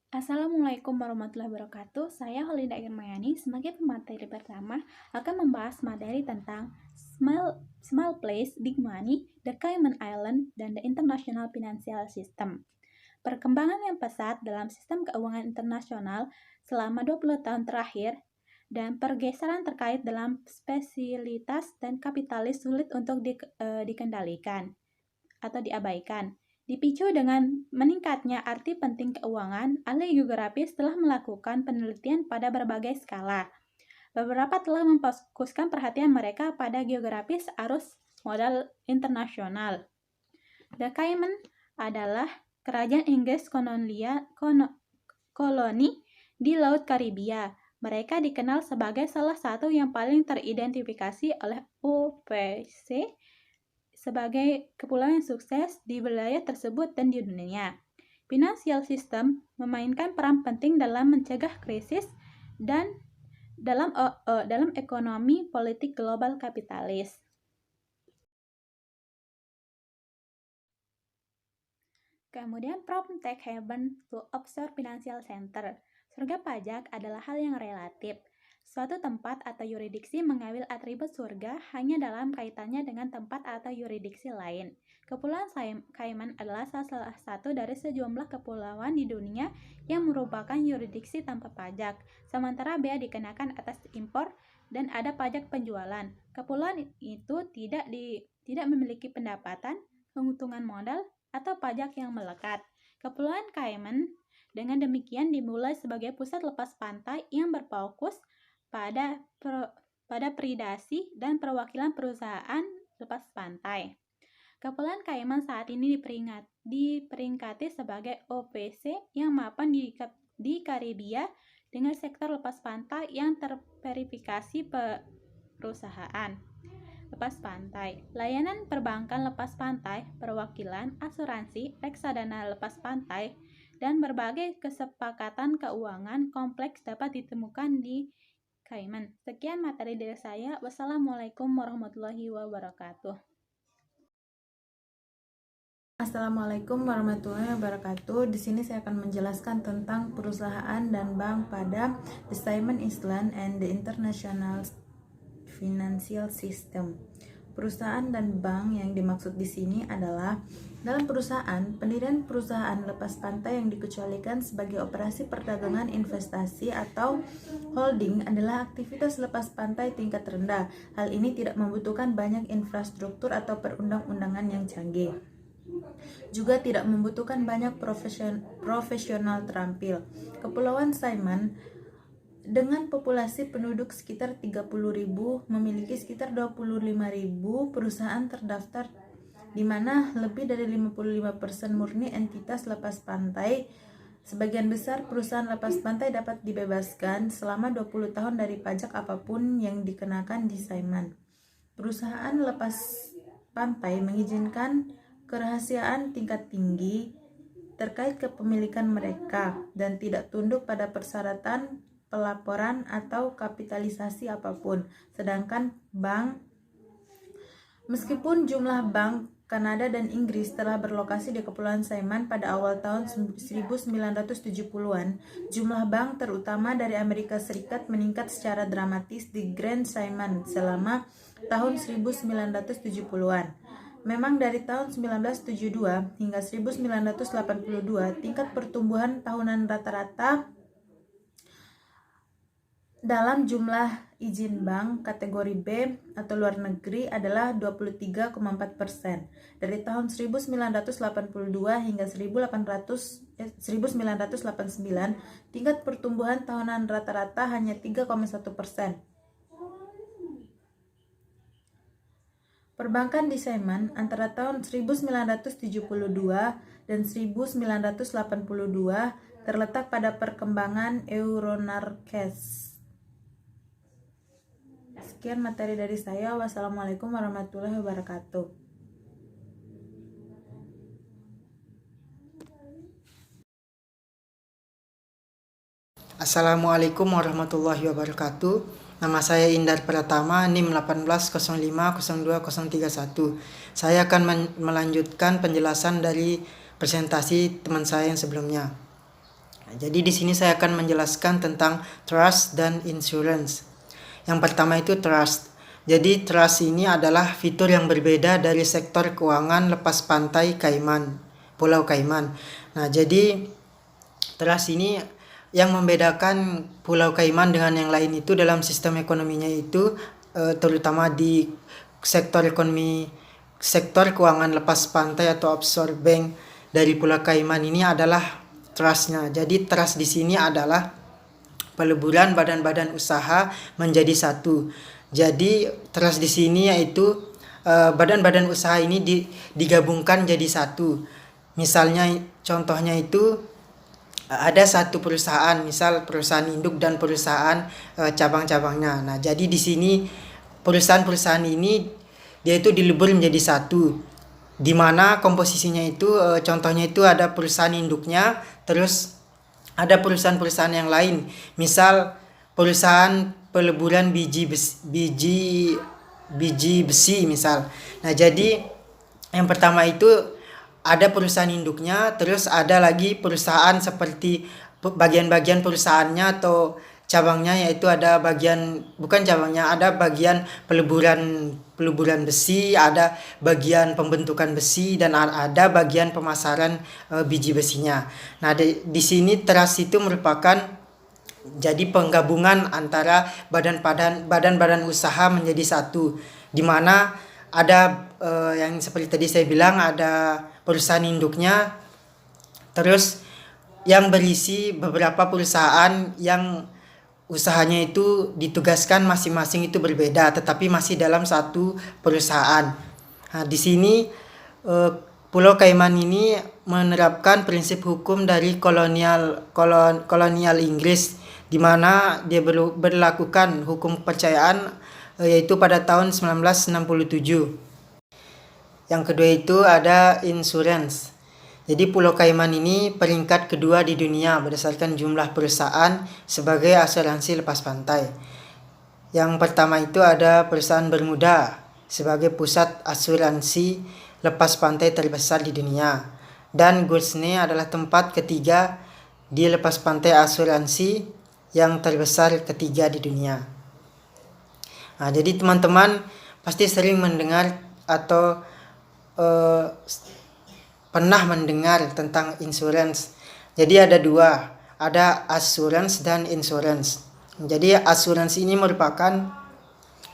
Assalamualaikum warahmatullahi wabarakatuh. Saya Holinda Irmayani sebagai pemateri pertama akan membahas materi tentang Small Place, Big Money, The Cayman Island, dan The International Financial System. Perkembangan yang pesat dalam sistem keuangan internasional selama 20 tahun terakhir dan pergeseran terkait dalam spesialitas dan kapitalis sulit untuk dikendalikan atau diabaikan. Dipicu dengan meningkatnya arti penting keuangan, ahli geografis telah melakukan penelitian pada berbagai skala. Beberapa telah memfokuskan perhatian mereka pada geografis arus modal internasional. The Cayman adalah kerajaan Inggris koloni di Laut Karibia. Mereka dikenal sebagai salah satu yang paling teridentifikasi oleh OPC sebagai kepulauan yang sukses di wilayah tersebut dan di dunia. Financial system memainkan peran penting dalam mencegah krisis dan dalam ekonomi politik global kapitalis. Kemudian from tax haven to offshore financial center. Surga pajak adalah hal yang relatif. Suatu tempat atau yurisdiksi mengambil atribut surga hanya dalam kaitannya dengan tempat atau yurisdiksi lain. Kepulauan Cayman adalah salah satu dari sejumlah kepulauan di dunia yang merupakan yurisdiksi tanpa pajak, sementara bea dikenakan atas impor dan ada pajak penjualan. Kepulauan itu tidak memiliki pendapatan, keuntungan modal, atau pajak yang melekat. Kepulauan Cayman dengan demikian dimulai sebagai pusat lepas pantai yang berfokus pada predasi dan perwakilan perusahaan lepas pantai. Kepulauan Cayman saat ini diperingkati sebagai OPC yang mapan di Karibia dengan sektor lepas pantai yang terverifikasi perusahaan lepas pantai, layanan perbankan lepas pantai, perwakilan, asuransi, reksadana lepas pantai, dan berbagai kesepakatan keuangan kompleks dapat ditemukan di Cayman. Sekian materi dari saya. Wassalamualaikum warahmatullahi wabarakatuh. Assalamualaikum warahmatullahi wabarakatuh. Di sini saya akan menjelaskan tentang perusahaan dan bank pada The Cayman Islands and the International Financial System. Perusahaan dan bank yang dimaksud di sini adalah dalam perusahaan, pendirian perusahaan lepas pantai yang dikecualikan sebagai operasi perdagangan investasi atau holding adalah aktivitas lepas pantai tingkat rendah. Hal ini tidak membutuhkan banyak infrastruktur atau perundang-undangan yang canggih. Juga tidak membutuhkan banyak profesional terampil. Kepulauan Cayman dengan populasi penduduk sekitar 30.000 memiliki sekitar 25.000 perusahaan terdaftar, di mana lebih dari 55% murni entitas lepas pantai. Sebagian besar perusahaan lepas pantai dapat dibebaskan selama 20 tahun dari pajak apapun yang dikenakan di Cayman. Perusahaan lepas pantai mengizinkan kerahasiaan tingkat tinggi terkait kepemilikan mereka dan tidak tunduk pada persyaratan pelaporan atau kapitalisasi apapun. Sedangkan bank, meskipun jumlah bank Kanada dan Inggris telah berlokasi di Kepulauan Cayman pada awal tahun 1970-an, jumlah bank terutama dari Amerika Serikat meningkat secara dramatis di Grand Cayman selama tahun 1970-an. Memang dari tahun 1972 hingga 1982, tingkat pertumbuhan tahunan rata-rata dalam jumlah izin bank kategori B atau luar negeri adalah 23,4%. Dari tahun 1982 hingga 1989, tingkat pertumbuhan tahunan rata-rata hanya 3,1%. Perbankan di Cayman antara tahun 1972 dan 1982 terletak pada perkembangan Euronarques. Sekian materi dari saya. Wassalamualaikum warahmatullahi wabarakatuh. Assalamualaikum warahmatullahi wabarakatuh. Nama saya Indar Pratama, NIM 18050201. Saya akan melanjutkan penjelasan dari presentasi teman saya yang sebelumnya. Nah, jadi di sini saya akan menjelaskan tentang trust dan insurance. Yang pertama itu trust. Jadi trust ini adalah fitur yang berbeda dari sektor keuangan lepas pantai Pulau Cayman. Nah, jadi trust ini yang membedakan Pulau Cayman dengan yang lain itu dalam sistem ekonominya itu terutama di sektor keuangan lepas pantai atau offshore bank dari Pulau Cayman ini adalah trustnya. Jadi trust di sini adalah peleburan badan-badan usaha menjadi satu. Jadi trust di sini yaitu badan-badan usaha ini digabungkan jadi satu. Misalnya contohnya itu ada satu perusahaan, misal perusahaan induk dan perusahaan cabang-cabangnya. Nah, jadi di sini perusahaan-perusahaan ini dia itu dilebur menjadi satu. Di mana komposisinya itu contohnya itu ada perusahaan induknya, terus ada perusahaan-perusahaan yang lain. Misal perusahaan peleburan biji besi misal. Nah, jadi yang pertama itu ada perusahaan induknya, terus ada lagi perusahaan seperti bagian-bagian perusahaannya atau cabangnya, yaitu ada bukan cabangnya, ada bagian peleburan besi, ada bagian pembentukan besi, dan ada bagian pemasaran biji besinya. Nah, di sini trust itu merupakan jadi penggabungan antara badan-badan usaha menjadi satu, di mana ada yang seperti tadi saya bilang ada perusahaan induknya, terus yang berisi beberapa perusahaan yang usahanya itu ditugaskan masing-masing itu berbeda, tetapi masih dalam satu perusahaan. Nah, di sini Pulau Cayman ini menerapkan prinsip hukum dari kolonial Inggris, di mana dia berlakukan hukum kepercayaan yaitu pada tahun 1967. Yang kedua itu ada insurance. Jadi Pulau Cayman ini peringkat kedua di dunia berdasarkan jumlah perusahaan sebagai asuransi lepas pantai. Yang pertama itu ada perusahaan Bermuda sebagai pusat asuransi lepas pantai terbesar di dunia. Dan Guernsey adalah tempat ketiga di lepas pantai asuransi yang terbesar ketiga di dunia. Nah, jadi teman-teman pasti sering mendengar atau pernah mendengar tentang insurance. Jadi ada dua, ada assurance dan insurance. Jadi asuransi ini merupakan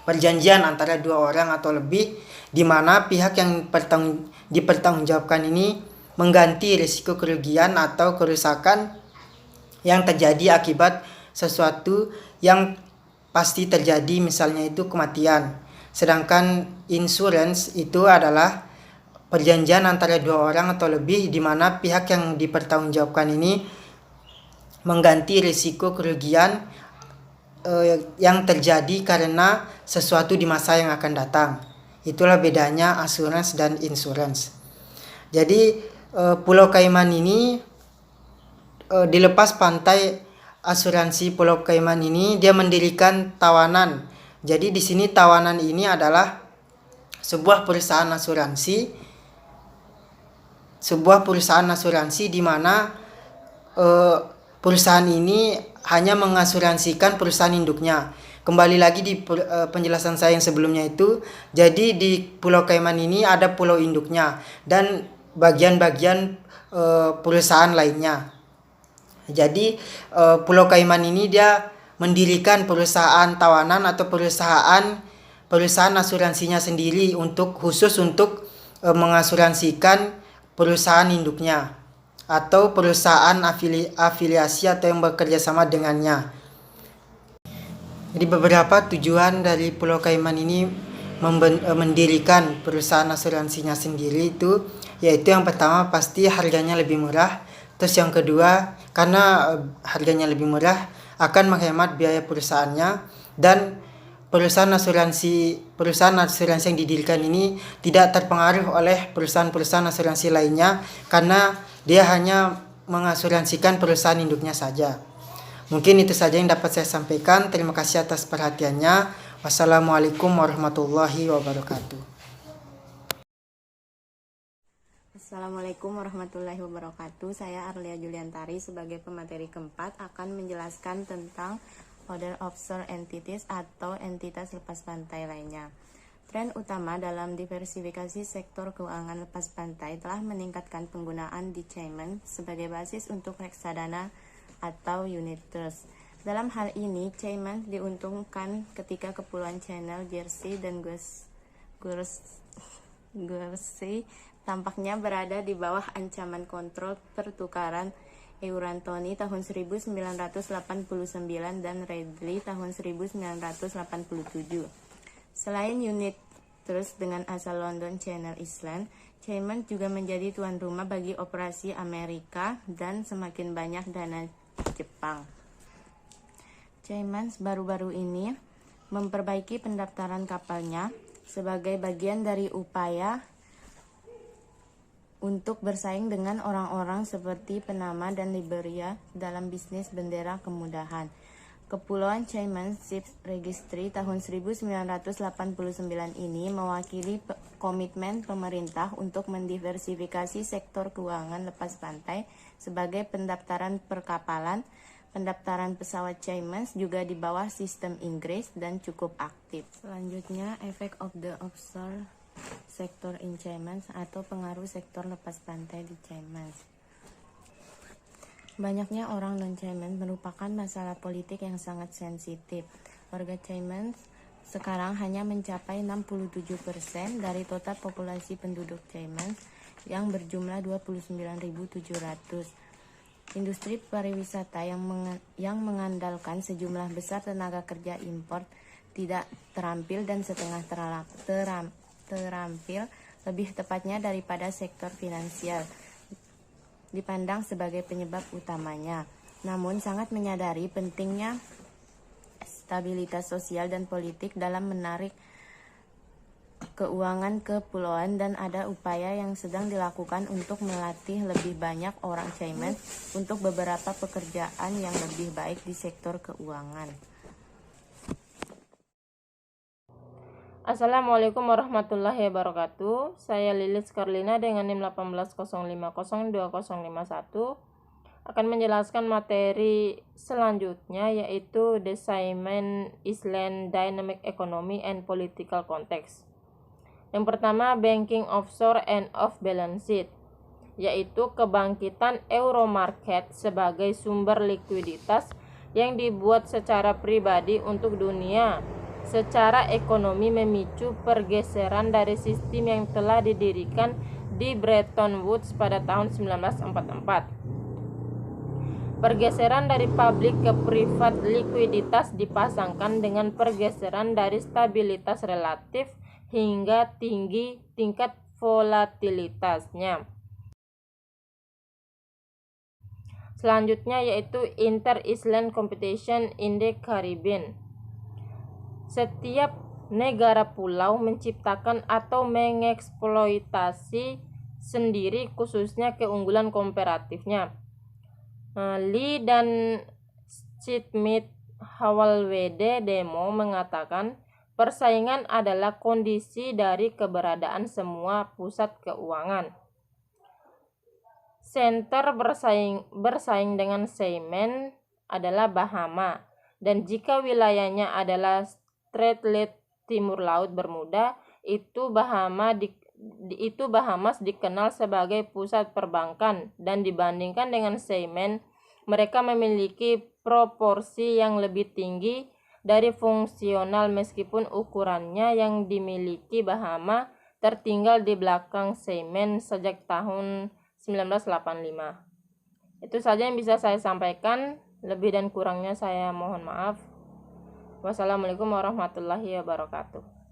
perjanjian antara dua orang atau lebih, di mana pihak yang dipertanggungjawabkan ini mengganti risiko kerugian atau kerusakan yang terjadi akibat sesuatu yang pasti terjadi, misalnya itu kematian. Sedangkan insurance itu adalah perjanjian antara dua orang atau lebih, di mana pihak yang dipertanggungjawabkan ini mengganti risiko kerugian yang terjadi karena sesuatu di masa yang akan datang. Itulah bedanya asuransi dan insurance. Jadi Pulau Cayman ini dilepas pantai asuransi Pulau Cayman ini dia mendirikan tawanan. Jadi di sini tawanan ini adalah sebuah perusahaan asuransi di mana perusahaan ini hanya mengasuransikan perusahaan induknya. Kembali lagi di penjelasan saya yang sebelumnya itu, jadi di Pulau Cayman ini ada pulau induknya dan bagian-bagian perusahaan lainnya. Jadi Pulau Cayman ini dia mendirikan perusahaan tawanan atau perusahaan asuransinya sendiri khusus untuk mengasuransikan perusahaan induknya atau perusahaan afiliasi atau yang bekerja sama dengannya. Jadi beberapa tujuan dari Pulau Cayman ini mendirikan perusahaan asuransinya sendiri itu, yaitu yang pertama pasti harganya lebih murah. Terus yang kedua, karena harganya lebih murah akan menghemat biaya perusahaannya, dan perusahaan asuransi yang didirikan ini tidak terpengaruh oleh perusahaan asuransi lainnya karena dia hanya mengasuransikan perusahaan induknya saja. Mungkin itu saja yang dapat saya sampaikan. Terima kasih atas perhatiannya. Wassalamualaikum warahmatullahi wabarakatuh. Assalamualaikum warahmatullahi wabarakatuh. Saya Arlia Juliantari sebagai pemateri keempat akan menjelaskan tentang other offshore entities atau entitas lepas pantai lainnya. Tren utama dalam diversifikasi sektor keuangan lepas pantai telah meningkatkan penggunaan Cayman sebagai basis untuk reksadana atau unit trust. Dalam hal ini, Cayman diuntungkan ketika Kepulauan Channel, Jersey, dan Guernsey tampaknya berada di bawah ancaman kontrol pertukaran Eurantoni tahun 1989 dan Redley tahun 1987. Selain unit trust dengan asal London Channel Island, Cayman juga menjadi tuan rumah bagi operasi Amerika dan semakin banyak dana Jepang. Cayman baru-baru ini memperbaiki pendaftaran kapalnya sebagai bagian dari upaya untuk bersaing dengan orang-orang seperti Panama dan Liberia dalam bisnis bendera kemudahan. Kepulauan Cayman Ships Registry tahun 1989 ini mewakili komitmen pemerintah untuk mendiversifikasi sektor keuangan lepas pantai sebagai pendaftaran perkapalan. Pendaftaran pesawat Cayman juga di bawah sistem Inggris dan cukup aktif. Selanjutnya, effect of the offshore sektor in Cayman atau pengaruh sektor lepas pantai di Cayman. Banyaknya orang non-Cayman merupakan masalah politik yang sangat sensitif. Warga Cayman sekarang hanya mencapai 67% dari total populasi penduduk Cayman yang berjumlah 29.700. Industri pariwisata yang mengandalkan sejumlah besar tenaga kerja impor tidak terampil dan setengah terampil, lebih tepatnya daripada sektor finansial, dipandang sebagai penyebab utamanya. Namun sangat menyadari pentingnya stabilitas sosial dan politik dalam menarik keuangan kepulauan dan ada upaya yang sedang dilakukan untuk melatih lebih banyak orang Cayman untuk beberapa pekerjaan yang lebih baik di sektor keuangan. Assalamualaikum warahmatullahi wabarakatuh. Saya Lilis Karlina dengan NIM 180502051 akan menjelaskan materi selanjutnya, yaitu The Cayman Island Dynamic Economy and Political Context. Yang pertama, banking offshore and off-balance sheet, yaitu kebangkitan euro market sebagai sumber likuiditas yang dibuat secara pribadi untuk dunia. Secara ekonomi memicu pergeseran dari sistem yang telah didirikan di Bretton Woods pada tahun 1944. Pergeseran dari publik ke privat likuiditas dipasangkan dengan pergeseran dari stabilitas relatif hingga tinggi tingkat volatilitasnya. Selanjutnya yaitu Inter-Island Competition in the Caribbean. Setiap negara pulau menciptakan atau mengeksploitasi sendiri khususnya keunggulan komparatifnya. Lee dan Schmidt Hawalwede Demo mengatakan persaingan adalah kondisi dari keberadaan semua pusat keuangan. Center bersaing dengan Cayman adalah Bahama, dan jika wilayahnya adalah Strait Timur Laut Bermuda, itu Bahamas dikenal sebagai pusat perbankan, dan dibandingkan dengan Cayman, mereka memiliki proporsi yang lebih tinggi dari fungsional meskipun ukurannya yang dimiliki Bahama tertinggal di belakang Cayman sejak tahun 1985. Itu saja yang bisa saya sampaikan, lebih dan kurangnya saya mohon maaf. Wassalamualaikum warahmatullahi wabarakatuh.